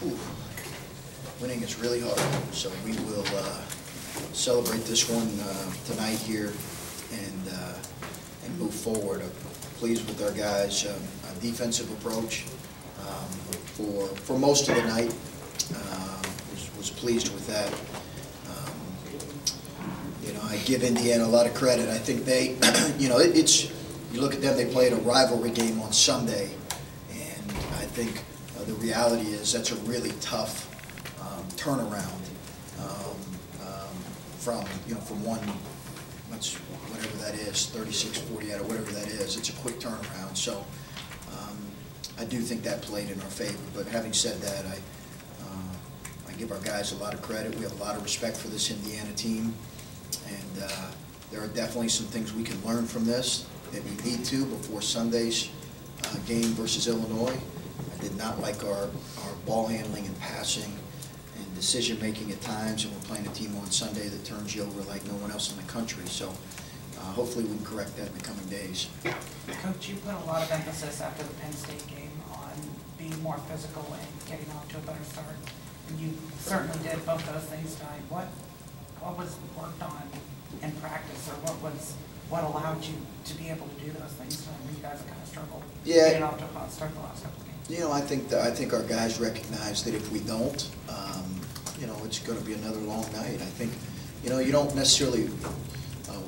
Whew. Winning is really hard, so we will celebrate this one tonight here and move forward. I'm pleased with our guys' defensive approach for most of the night. Was pleased with that. You know, I give Indiana a lot of credit. I think they, you know, you look at them, they played a rivalry game on Sunday, and I think the reality is that's a really tough turnaround from one, whatever that is, 36-48 or whatever that is. It's a quick turnaround. So I do think that played in our favor. But having said that, I give our guys a lot of credit. We have a lot of respect for this Indiana team, and there are definitely some things we can learn from this that we need to before Sunday's game versus Illinois. I did not like our ball handling and passing and decision making at times, and we're playing a team on Sunday that turns you over like no one else in the country. So hopefully we can correct that in the coming days. Coach, you put a lot of emphasis after the Penn State game on being more physical and getting off to a better start. And you certainly did both those things tonight. What was worked on in practice, or what allowed you to be able to do those things tonight when you guys have kind of struggled getting off to a hot start the last couple of games? You know, I think our guys recognize that if we don't, you know, it's going to be another long night. I think, you know, you don't necessarily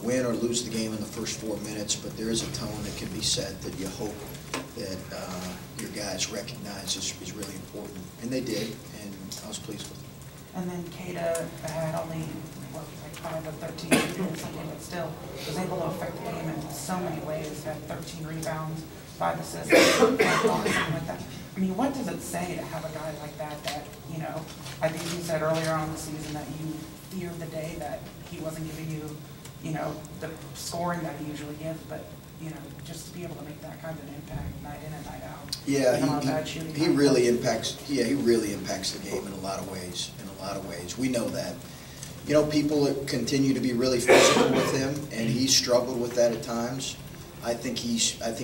win or lose the game in the first 4 minutes, but there is a tone that can be set that you hope that your guys recognize is really important, and they did, and I was pleased with it. And then Kata had only, what, like 5 of 13 or something, but still was able to affect the game in so many ways. Had 13 rebounds, 5 assists, something like that. I mean, what does it say to have a guy like that, you know, I think you said earlier on in the season that you feared the day that he wasn't giving you, you know, the scoring that he usually gives, but, you know, just to be able to make that kind of an impact night in and night out. Yeah, he really impacts. Yeah, he really impacts the game in a lot of ways. We know that. You know, people continue to be really physical with him, and he's struggled with that at times. I think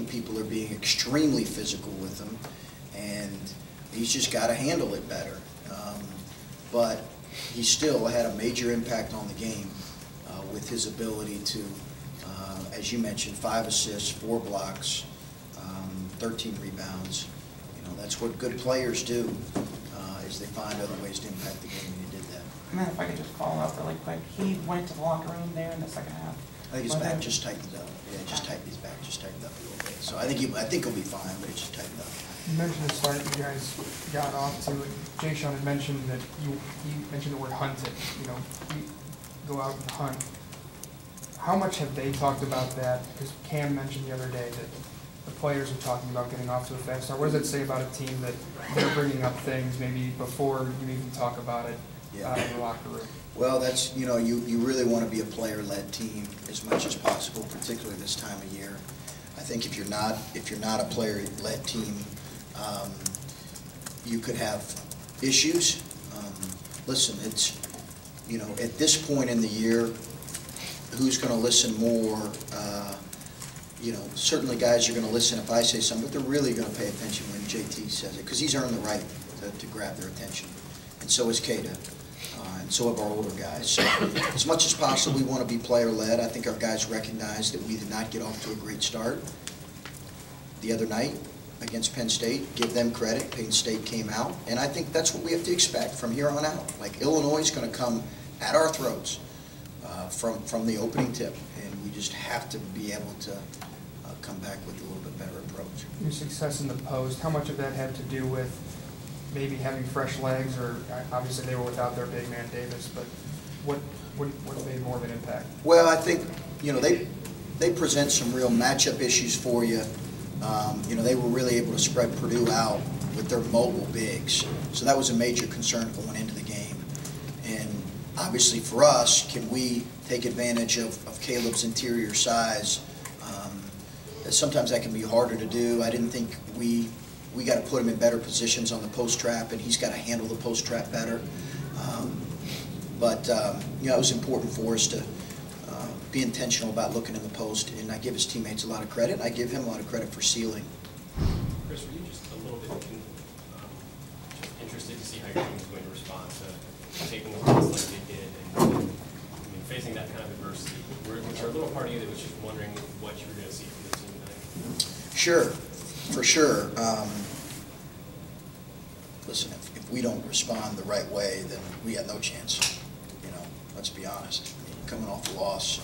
people are being extremely physical with him, and he's just got to handle it better. But he still had a major impact on the game with his ability to, as you mentioned, 5 assists, 4 blocks, 13 rebounds. You know, that's what good players do, is they find other ways to impact the game, and he did that. And then if I could just follow up really quick, he went to the locker room there in the second half. I think his back just tightened up. Yeah, his back just tightened up a little bit. So I think he'll be fine, but it just tightened up. You mentioned the start you guys got off to, and Jay Sean had mentioned that you mentioned the word hunted. You know, you go out and hunt. How much have they talked about that? Because Cam mentioned the other day that the players are talking about getting off to a fast start. What does it say about a team that they're bringing up things maybe before you even talk about it in the locker room? Well, that's, you know, you really want to be a player-led team as much as possible, particularly this time of year. I think if you're not a player-led team, you could have issues. Listen, it's, you know, at this point in the year, who's going to listen more? You know, certainly guys are going to listen if I say something, but they're really going to pay attention when JT says it, because he's earned the right to grab their attention. And so is Kata, and so have our older guys. So as much as possible, we want to be player-led. I think our guys recognize that we did not get off to a great start the other night against Penn State. Give them credit. Penn State came out, and I think that's what we have to expect from here on out. Like, Illinois is going to come at our throats from the opening tip, and we just have to be able to come back with a little bit better approach. Your success in the post, how much of that had to do with maybe having fresh legs, or obviously they were without their big man Davis, but what made more of an impact? Well, I think, you know, they present some real matchup issues for you. You know, they were really able to spread Purdue out with their mobile bigs, so that was a major concern going into the game. And obviously for us, can we take advantage of Caleb's interior size? Sometimes that can be harder to do. I didn't think we got to put him in better positions on the post trap, and he's got to handle the post trap better. But you know, it was important for us to be intentional about looking in the post, and I give his teammates a lot of credit. I give him a lot of credit for sealing. Chris, were you just a little bit just interested to see how your team is going to respond to taking a loss like they did and facing that kind of adversity. Was there a little part of you that was just wondering what you were going to see from the team tonight? Sure, for sure. Listen, if we don't respond the right way, then we got no chance. Let's be honest. I mean, you're coming off a loss,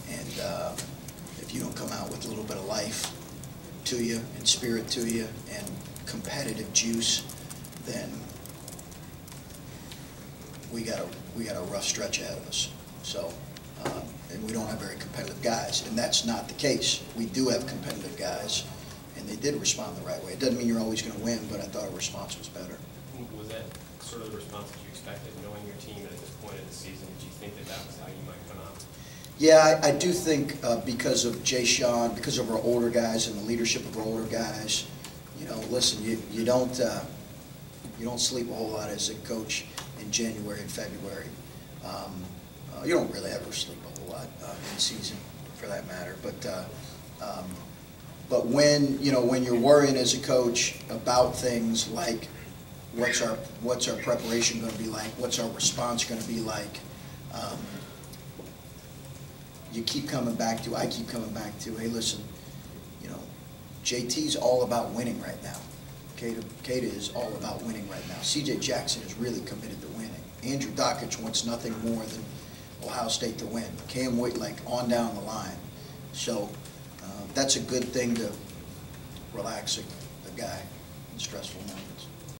and if you don't come out with a little bit of life to you and spirit to you and competitive juice, then we got a rough stretch ahead of us. So, and we don't have very competitive guys, and that's not the case. We do have competitive guys, and they did respond the right way. It doesn't mean you're always going to win, but I thought our response was better. Was that sort of the response that you expected, knowing your team at this point of the season? Did you think that that was how you might come out? Yeah, I do think because of Jay Sean, because of our older guys and the leadership of our older guys, listen, you don't sleep a whole lot as a coach in January and February. You don't really ever sleep a whole lot in season, for that matter. But when you're worrying as a coach about things like what's our preparation going to be like, what's our response going to be like, you keep coming back to, I keep coming back to, hey, listen, JT's all about winning right now. Kata is all about winning right now. C.J. Jackson is really committed to winning. Andrew Dockich wants nothing more than Ohio State to win. Cam White, on down the line. So that's a good thing to relax a guy in stressful moments.